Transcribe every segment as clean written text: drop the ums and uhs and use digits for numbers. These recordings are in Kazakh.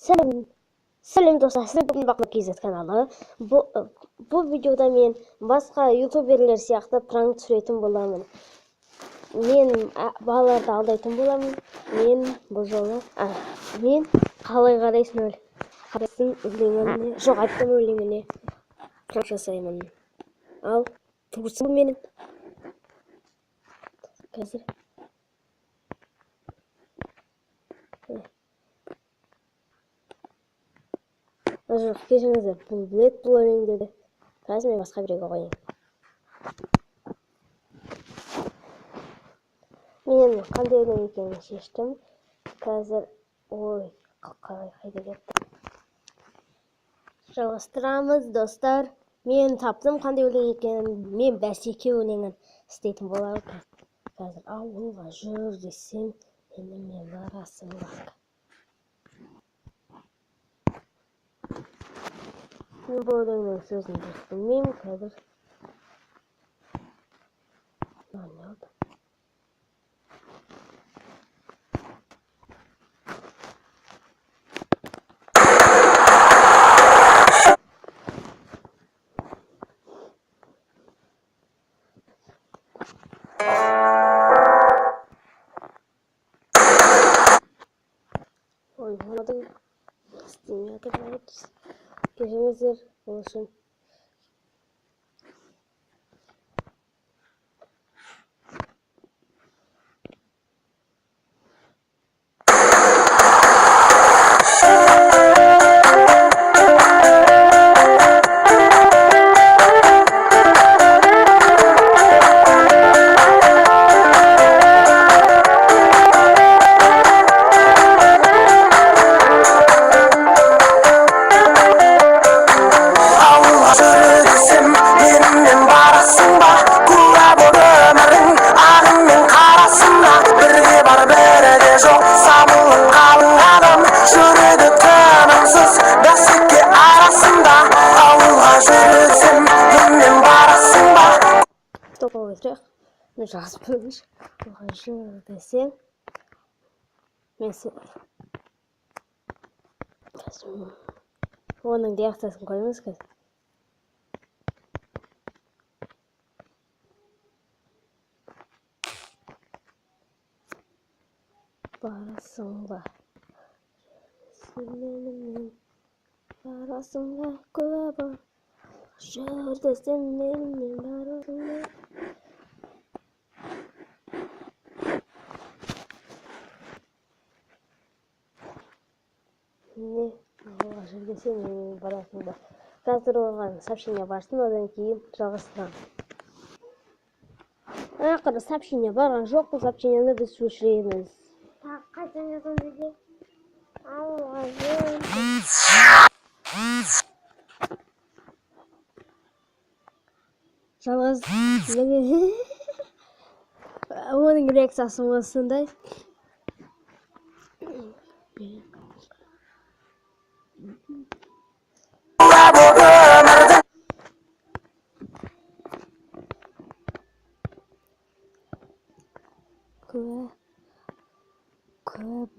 Сәлем достар, сіз бүгін бақылап KZ каналы. Bu videoda men басқа ютуберлер сияқты пранк түсіретін боламын. Мен балаларды алдайтын боламын. Мен бұл жолы мен қалай қарайсың өлеңіне, жоқ айттым өлеңіне пранк жасаймын. Ал тұрсын менің. Қазір жоқ, кешіріңіздер, бұл білет бұл өлеңдерді. Қазір мен басқа біреуге қояйын. Мен қандай өлең екенін шештім. Қазір қалай қайда кетті. Жалғастырамыз, достар. Мен таптым қандай өлең екенін. Мен бәсеке өлеңін істейтін боламын. Қазір ауылға жүр десем, менімен барасың бақ. Мен бұл өлеңнің сөзін дұрыс білмеймін. Қазір не oldu? Oynadım. İstemiyor da evet. Gecemizdir olsun. Ну, жас болmuş. Olacak desem. Mesela. Onun diyaftasını koymuş kız. Barasında. Barasında koyaba. Şurada senin barasında. Не, жерде сен менің барасың. Қазір оған сообщение барсын, одан кейін жалғастырамын. Ақыры сообщение барған жоқ, бұл сообщениені біз өшіреміз. Қайдан жазам деде? Жалғыз оның реакциясы осындай.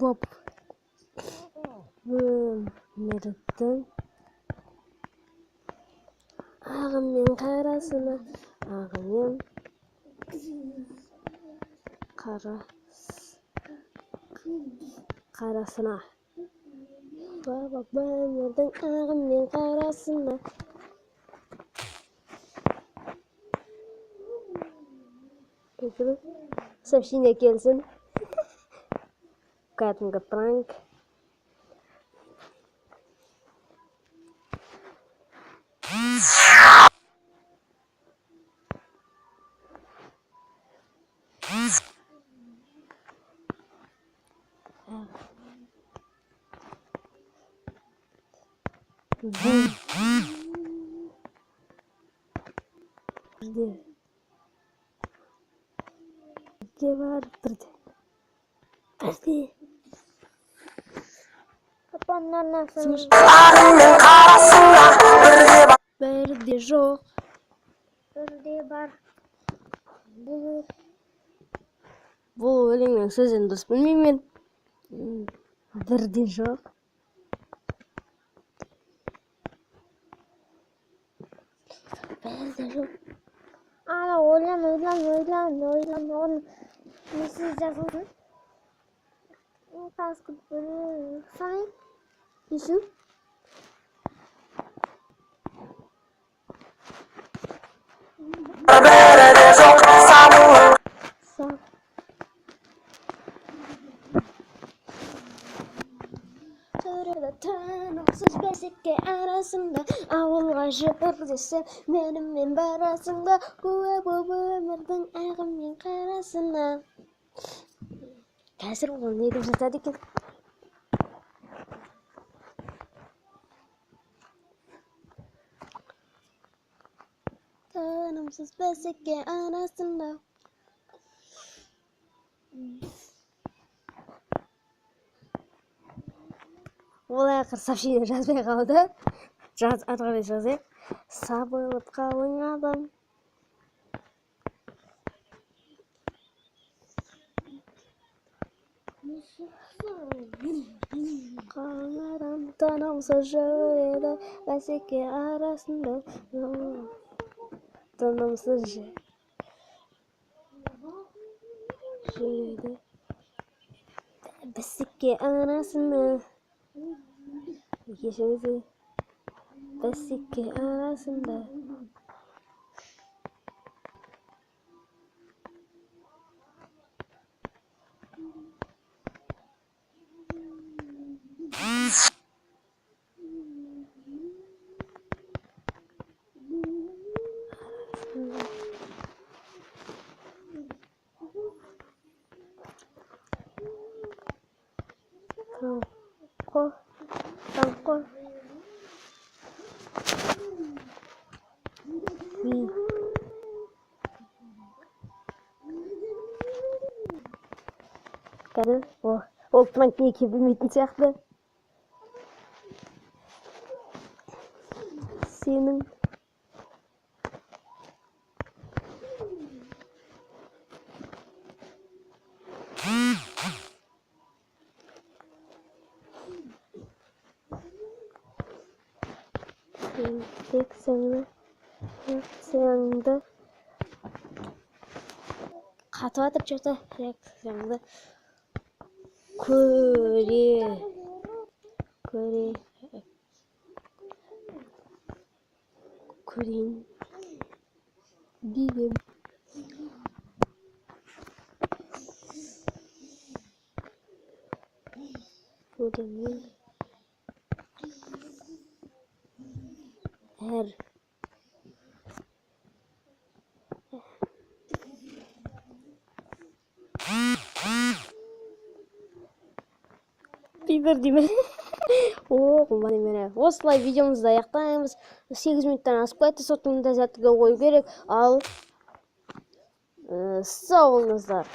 Bob Mert'in ağımın karasına ağımın karasına Bob Mert'in ağımın karasına Peki сообщение келсін. Кәдімгі пранк. Где var birde? Kapanlar nasıl? Birde жоқ. Birde бар. Бұл өлеңнің сөзін дұрыс білмеймін. Бірде жоқ. Aa, oylan. Mesaj yazıldı. Kaskı böyle. Say. Yusuf. Sağ. Tanımsız besikte arasında avulga жыбыр desem менімен барасыңда куә боп өмірдің ағы мен қарасына. Қазір ол не деп жатады екен? Tanımsız besikte arasında. Ол ақыр сообщение жазбай қалды. Ары қарай жазайық. Сабылып қалың адам. Қалың адам танымсыз жүреді бәсеке арасында. Танымсыз жүреді бәсеке арасында. Кешіріңіз, бәсеке арасында. Tangko. Kadın o prank niye ki bilmediğin сияқты. Senin reaksiyonda қатып жатыр реакцияңды көрейін дегем. Көремін әр бибер деймін. Міне осылай видеомызды аяқтаймыз. 8 минуттан асып кетті, соттың дозатыға қою керек. Ал сау болыңыздар.